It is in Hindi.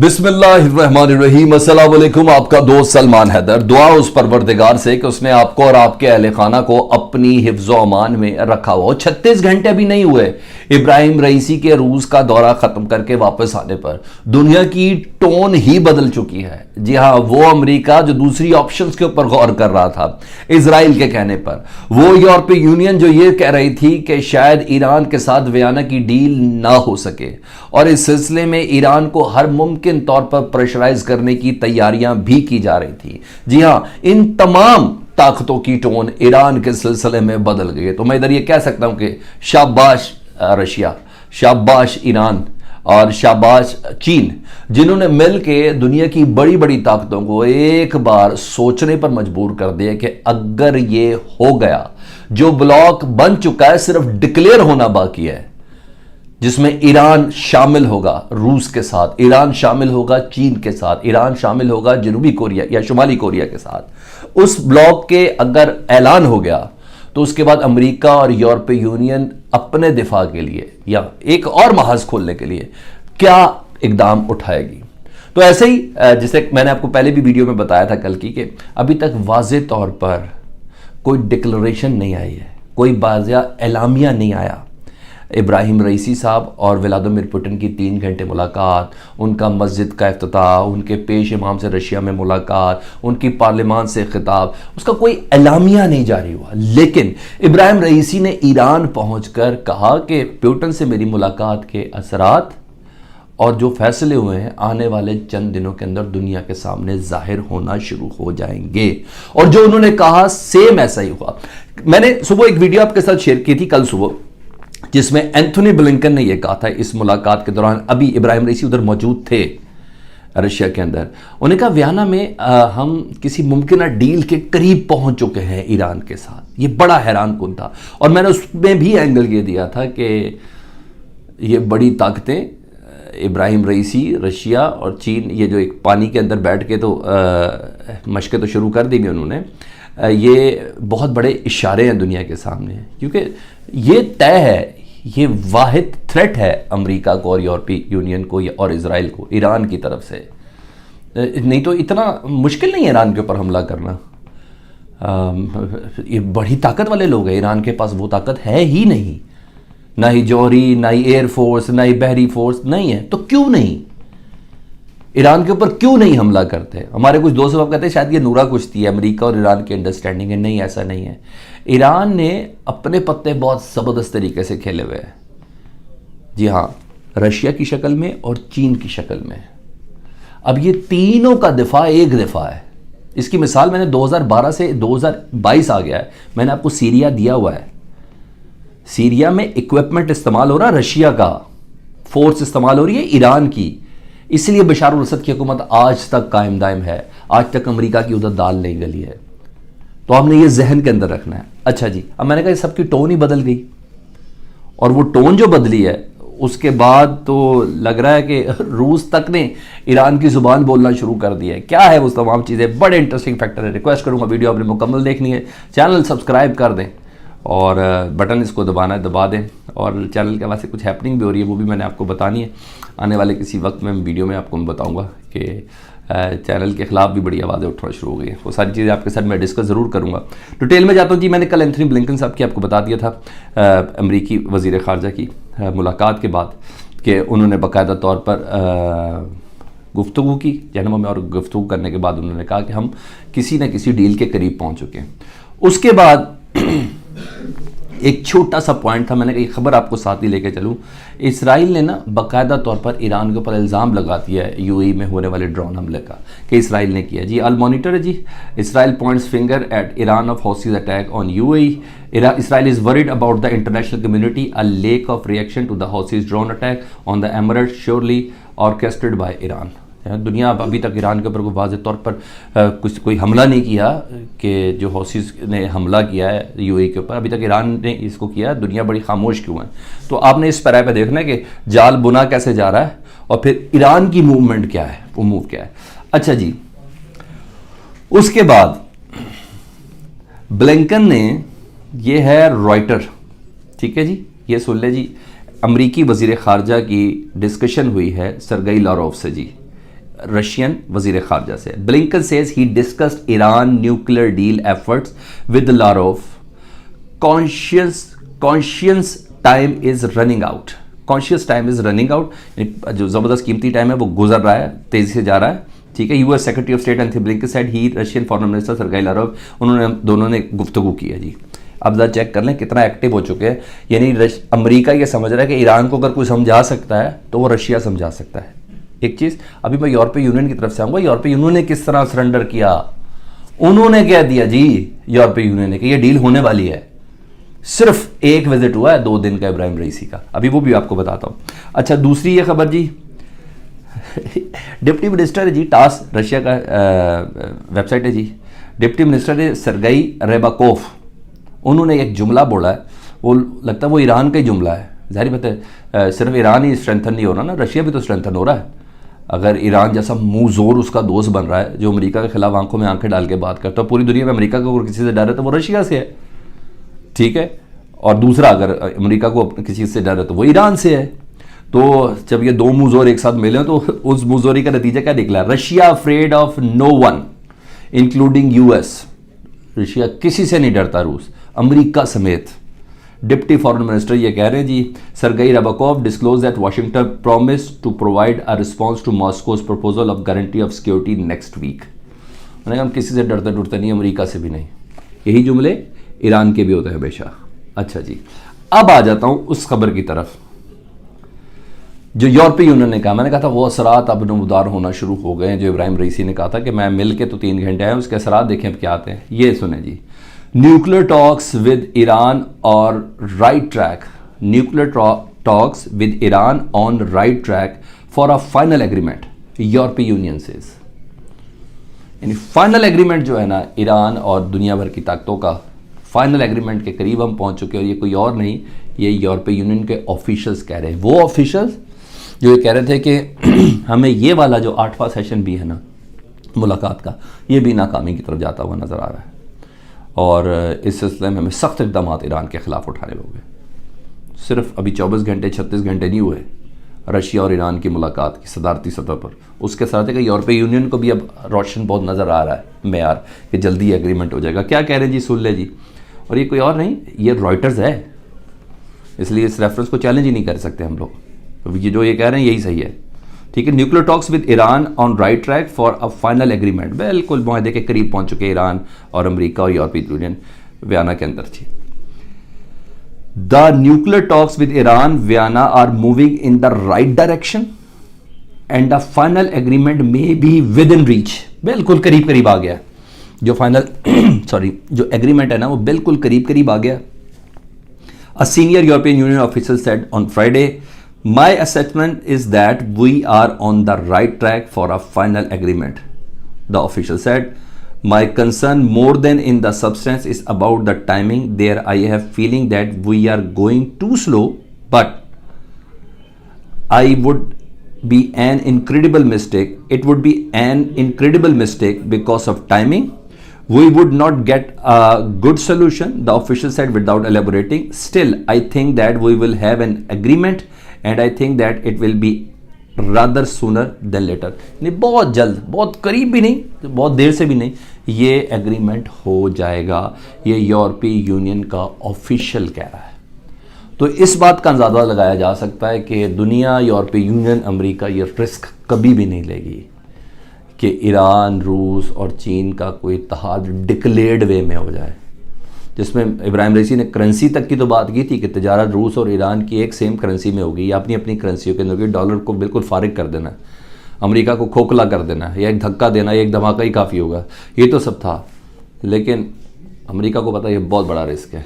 बिस्मिल्लाहिर्रहमानिर्रहीम। अस्सलाम वालेकुम। आपका दोस्त सलमान हैदर। दुआ उस परवरदिगार से कि उसने आपको और आपके अहले खाना को अपनी हिफ्ज़ो अमान में रखा हुआ। 36 घंटे भी नहीं हुए इब्राहिम रईसी के रूस का दौरा खत्म करके वापस आने पर दुनिया की टोन ही बदल चुकी है। जी हाँ, वो अमेरिका जो दूसरी ऑप्शंस के ऊपर गौर कर रहा था इजराइल के कहने पर, वो यूरोपीय यूनियन जो ये कह रही थी कि शायद ईरान के साथ वियना की डील ना हो सके, और इस सिलसिले में ईरान को हर मुमकिन तौर पर प्रेशराइज करने की तैयारियां भी की जा रही थी। जी हां, इन तमाम ताकतों की टोन ईरान के सिलसिले में बदल गई है। तो मैं इधर ये कह सकता हूं कि शाबाश रशिया, शाबाश ईरान और शाबाश चीन, जिन्होंने मिलकर दुनिया की बड़ी बड़ी ताकतों को एक बार सोचने पर मजबूर कर दिया कि अगर ये हो गया, जो ब्लॉक बन चुका है सिर्फ डिक्लेयर होना बाकी है, जिसमें ईरान शामिल होगा रूस के साथ, ईरान शामिल होगा चीन के साथ, ईरान शामिल होगा जनूबी कोरिया या शुमाली कोरिया के साथ। उस ब्लॉक के अगर ऐलान हो गया तो उसके बाद अमेरिका और यूरोपीय यूनियन अपने दिफा के लिए या एक और महाज खोलने के लिए क्या इकदाम उठाएगी। तो ऐसे ही जिसे मैंने आपको पहले भी वीडियो में बताया था कल की, कि अभी तक वाज़ेह तौर पर कोई डिक्लेरेशन नहीं आई है, कोई बाज़िया एलामिया नहीं आया। इब्राहिम रईसी साहब और व्लादिमीर पुतिन की 3 घंटे मुलाकात, उनका मस्जिद का इफ्तिताह, उनके पेश इमाम से रशिया में मुलाकात, उनकी पार्लियामान से खिताब, उसका कोई एलामिया नहीं जारी हुआ। लेकिन इब्राहिम रईसी ने ईरान पहुंचकर कहा कि पुतिन से मेरी मुलाकात के असरात और जो फैसले हुए हैं आने वाले चंद दिनों के अंदर दुनिया के सामने जाहिर होना शुरू हो जाएंगे। और जो उन्होंने कहा सेम ऐसा ही हुआ। मैंने सुबह एक वीडियो आपके साथ शेयर की थी कल सुबह, जिसमें एंथोनी ब्लिंकन ने यह कहा था इस मुलाकात के दौरान, अभी इब्राहिम रईसी उधर मौजूद थे रशिया के अंदर, उन्होंने कहा वियना में हम किसी मुमकिन डील के करीब पहुंच चुके हैं ईरान के साथ। ये बड़ा हैरान कुन था। और मैंने उसमें भी एंगल ये दिया था कि ये बड़ी ताकतें इब्राहिम रईसी, रशिया और चीन, ये जो एक पानी के अंदर बैठ के तो मशक़ें तो शुरू कर दी भी उन्होंने, ये बहुत बड़े इशारे हैं दुनिया के सामने, क्योंकि ये तय है, ये वाहिद थ्रेट है अमेरिका को और यूरोपीय यूनियन को और इजराइल को ईरान की तरफ से। नहीं तो इतना मुश्किल नहीं है ईरान के ऊपर हमला करना। ये बड़ी ताकत वाले लोग हैं, ईरान के पास वो ताकत है ही नहीं, ना ही जौहरी, ना ही एयरफोर्स, ना ही बहरी फोर्स नहीं है। तो क्यों नहीं ईरान के ऊपर क्यों नहीं हमला करते? हमारे कुछ दोस्त लोग कहते हैं शायद ये नूरा कुश्ती है, अमेरिका और ईरान की अंडरस्टैंडिंग है। नहीं, ऐसा नहीं है। ईरान ने अपने पत्ते बहुत ज़बरदस्त तरीके से खेले हुए हैं। जी हाँ, रशिया की शक्ल में और चीन की शक्ल में। अब ये तीनों का दिफा एक दिफा है। इसकी मिसाल मैंने 2012 से 2022 आ गया है, मैंने आपको सीरिया दिया हुआ है। सीरिया में इक्विपमेंट इस्तेमाल हो रहा है रशिया का, फोर्स इस्तेमाल हो रही है ईरान की, इसलिए बशार अल असद की हुकूमत आज तक कायम दायम है, आज तक अमेरिका की उधर दाल नहीं गली है। तो आपने ये जहन के अंदर रखना है। अच्छा जी, अब मैंने कहा सबकी टोन ही बदल गई, और वो टोन जो बदली है उसके बाद तो लग रहा है कि रूस तक ने ईरान की ज़ुबान बोलना शुरू कर दिया है। क्या है वो तमाम चीज़ें, बड़े इंटरेस्टिंग फैक्टर है। रिक्वेस्ट करूँगा वीडियो आपने मुकम्मल देखनी है, चैनल सब्सक्राइब कर दें और बटन इसको दबाना है दबा दें। और चैनल के वास्ते कुछ हैपनिंग भी हो रही है, वो भी मैंने आपको बतानी है। आने वाले किसी वक्त में वीडियो में आपको मैं बताऊंगा कि चैनल के खिलाफ भी बड़ी आवाज़ें उठना शुरू हो गई हैं। वो सारी चीज़ें आपके साथ मैं डिस्कस ज़रूर करूंगा। डिटेल में जाता हूँ जी। मैंने कल एंथोनी ब्लिंकन साहब की आपको बता दिया था अमरीकी वज़ीर ख़ारजा की मुलाकात के बाद कि उन्होंने बाकायदा तौर पर गुफ्तगू की जन्म में, और गुफ्तगू करने के बाद उन्होंने कहा कि हम किसी न किसी डील के करीब पहुँच चुके हैं। उसके बाद एक छोटा सा पॉइंट था, मैंने कहा खबर आपको साथ ही लेके चलूं। इसराइल ने ना बाकायदा तौर पर ईरान के ऊपर इल्ज़ाम लगा दिया है यूएई में होने वाले ड्रोन हमले का, कि इसराइल ने किया। जी अल मॉनिटर है जी, Israel points finger at Iran of Houthis attack on UAE. Israel is worried about the international community, a lack of reaction to the Houthis drone attack on the Emirates surely orchestrated by Iran. दुनिया अभी तक ईरान के ऊपर कोई वाज़ेह तौर पर कोई हमला नहीं किया कि जो हौसीज ने हमला किया है यूएई के ऊपर, अभी तक ईरान ने इसको किया। दुनिया बड़ी खामोश क्यों है? तो आपने इस पैरा पे देखना है कि जाल बुना कैसे जा रहा है और फिर ईरान की मूवमेंट क्या है, वो मूव क्या है। अच्छा जी, उसके बाद ब्लिंकन ने, ये है रॉयटर, ठीक है जी, ये सुन ले जी, अमरीकी वज़ीर ख़ारजा की डिस्कशन हुई है सरगई लारोव से जी। रशियन वजीर खारजा से। Blinken says he discussed Iran nuclear deal efforts with Lavrov. Conscious time is running out. Conscious time is running out, जो ज़बरदस्त कीमती टाइम है वो गुजर रहा है, तेज़ी से जा रहा है, ठीक है। US secretary of state Anthony Blinken said he Russian foreign minister Sergei Lavrov, उन्होंने दोनों ने गुफ्तगू की है जी। अब जरा चेक कर लें कितना एक्टिव हो चुके हैं। यानी अमेरिका ये समझ रहा है कि ईरान को अगर कोई समझा सकता है तो वो रशिया समझा सकता है। एक चीज़, अभी मैं यूरोपीय यूनियन की तरफ से आऊँगा। यूरोपीय यूनियन ने किस तरह सरेंडर किया, उन्होंने कह दिया जी यूरोपीय यूनियन ने कि ये डील होने वाली है। सिर्फ एक विजिट हुआ है 2 दिन का इब्राहिम रईसी का, अभी वो भी आपको बताता हूँ। अच्छा, दूसरी ये खबर जी, डिप्टी मिनिस्टर है जी, टास रशिया का वेबसाइट है जी, डिप्टी मिनिस्टर है सरगेई रेबाकोव, उन्होंने एक जुमला बोला है, वो लगता है वो ईरान का ही जुमला है। जाहिर बात है सिर्फ ईरान ही स्ट्रेंथन नहीं हो रहा ना, रशिया भी तो स्ट्रेंथन हो रहा है। अगर ईरान जैसा मुंह जोर उसका दोस्त बन रहा है जो अमेरिका के खिलाफ आंखों में आंखें डाल के बात करता है, पूरी दुनिया में अमेरिका को अगर किसी से डर है तो वो रशिया से है, ठीक है। और दूसरा, अगर अमेरिका को किसी से डर है तो वो ईरान से है। तो जब ये 2 मुंहजोर एक साथ मिले तो उस मुंहजोरी का नतीजा क्या निकला? Russia afraid of no one including US. Russia किसी से नहीं डरता, रूस अमेरिका समेत। डिप्टी फॉरेन मिनिस्टर ये कह रहे हैं जी, Sergei Ryabkov disclose that Washington promise to provide a response to Moscow's proposal of guarantee of security next week. हम किसी से डरते नहीं, अमेरिका से भी नहीं। यही जुमले ईरान के भी होते हैं हमेशा। अच्छा जी, अब आ जाता हूं उस खबर की तरफ जो यूरोपीय यूनियन ने कहा। मैंने कहा था वो असरात अब नमदार होना शुरू हो गए हैं, जो इब्राहिम रईसी ने कहा था कि मैं मिल के तो 3 घंटे आए, उसके असरात देखें अब क्या आते हैं। ये सुने जी, न्यूक्लियर टॉक्स विद ईरान और right track. Nuclear talks with Iran on right track for a final agreement, यूरोपीय यूनियन से। यानी फाइनल एग्रीमेंट जो है ना, ईरान और दुनिया भर की ताकतों का फाइनल एग्रीमेंट के करीब हम पहुंच चुके हैं। और ये कोई और नहीं, ये यूरोपीय यूनियन के ऑफिशियल्स कह रहे हैं। वो ऑफिशियल्स जो ये कह रहे थे कि हमें ये वाला जो 8वां सेशन भी है ना मुलाकात का, ये भी नाकामी की तरफ जाता हुआ नज़र आ रहा है। और इस सिलसिले में हमें सख्त इक़दाम ईरान के ख़िलाफ़ उठाने होंगे। सिर्फ अभी 24 घंटे 36 घंटे नहीं हुए रशिया और ईरान की मुलाकात की सदारती सतह पर। उसके साथ है कि यूरोपीय यूनियन को भी अब रोशन बहुत नज़र आ रहा है मेयार कि जल्दी एग्रीमेंट हो जाएगा। क्या कह रहे हैं जी, सुन ले जी। और ये कोई और नहीं, ये रॉयटर्स है, इसलिए इस रेफरेंस को चैलेंज ही नहीं कर सकते हम लोग। तो ये जो ये कह रहे हैं यही सही है, ठीक है। Nuclear talks with Iran on right track for a final agreement, बिल्कुल मुआहदे के करीब पहुंच चुके ईरान और अमेरिका और यूरोपीय यूनियन वियना के अंदर थी। The nuclear talks with Iran Vienna are moving in the right direction and the final agreement may be within reach. बिल्कुल करीब करीब आ गया जो फाइनल जो एग्रीमेंट है ना, वो बिल्कुल करीब करीब आ गया। A senior European Union officer said on Friday, my assessment is that we are on the right track for a final agreement. The official said, my concern more than in the substance is about the timing. There I have feeling that we are going too slow, but I would be an incredible mistake. It would be an incredible mistake because of timing. We would not get a good solution, the official said without elaborating. Still, I think that we will have an agreement and I think that it will be rather sooner than later. नहीं, बहुत जल्द, बहुत करीब भी नहीं, बहुत देर से भी नहीं, ये एग्रीमेंट हो जाएगा। ये यूरोपीय यूनियन का ऑफिशियल कह रहा है। तो इस बात का अंदाज़ा लगाया जा सकता है कि दुनिया, यूरोपीय यूनियन, अमेरिका ये रिस्क कभी भी नहीं लेगी कि ईरान, रूस और चीन का कोई इत्तेहाद डिक्लेयर्ड वे में हो जाए, जिसमें इब्राहिम रईसी ने करेंसी तक की तो बात की थी कि तजारत रूस और ईरान की एक सेम करेंसी में होगी या अपनी अपनी करेंसियों के अंदर। डॉलर को बिल्कुल फारिग कर देना है, अमेरिका को खोखला कर देना है, या एक धक्का देना, एक धमाका ही काफ़ी होगा। ये तो सब था, लेकिन अमेरिका को पता है ये बहुत बड़ा रिस्क है।